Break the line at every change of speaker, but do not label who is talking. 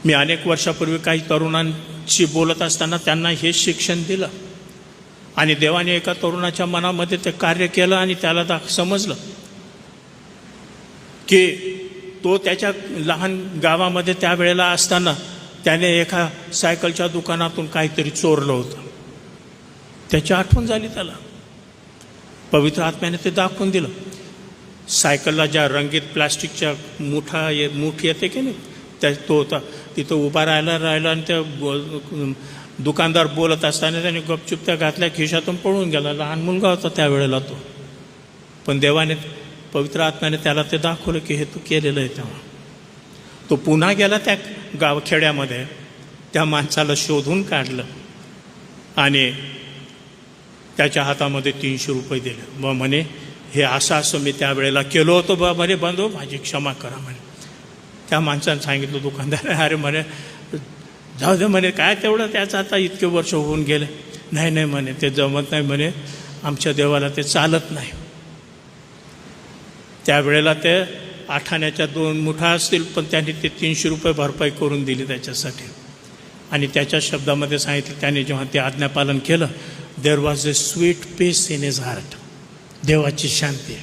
मी अनेक वर्षापूर्वी काही तरुणांशी बोलत असताना त्यांना हे शिक्षण दिलं आणि देवाने एका तरुणाच्या मनामध्ये ते कार्य केलं आणि त्याला समजलं की तो त्याच्या लहान गावामध्ये त्यावेळेला असताना त्याने एका सायकलच्या दुकानातून काहीतरी चोरलं होतं. त्याची आठवण झाली त्याला. पवित्र आत्म्याने ते दाखवून दिलं. सायकलला ज्या रंगीत प्लास्टिकच्या मूठ येते की नाही, त्या तो होता तिथं उभा राहिला आणि त्या दुकानदार बोलत असताना त्याने गपचूप त्या घातल्या खिशातून पळून गेला. लहान मुलगा होता त्यावेळेला तो. पण देवाने पवित्र आत्म्याने त्याला ते दाखवलं की हे तू केलेलं आहे. तेव्हा तो पुन्हा गेला त्या गावखेड्यामध्ये, त्या माणसाला शोधून काढलं आणि त्याच्या हातामध्ये 300 रुपये दिले. व म्हणे हे असं मी त्यावेळेला केलं होतं बा म्हणे, बंधू माझी क्षमा करा म्हणे. त्या माणसानं सांगितलं दुकानदार, अरे म्हणे जाऊ दे म्हणे, काय तेवढं त्याचं आता इतके वर्ष होऊन गेले. नाही म्हणे ते जमत नाही म्हणे, आमच्या देवाला ते चालत नाही. त्यावेळेला ते 8 आण्याच्या 2 मुठा असतील, पण त्यांनी ते 300 रुपये भरपाई करून दिली त्याच्यासाठी. आणि त्याच्या शब्दामध्ये सांगितलं, त्याने जेव्हा ते आज्ञापालन केलं, there was a sweet peace in his heart. देवाची शांती.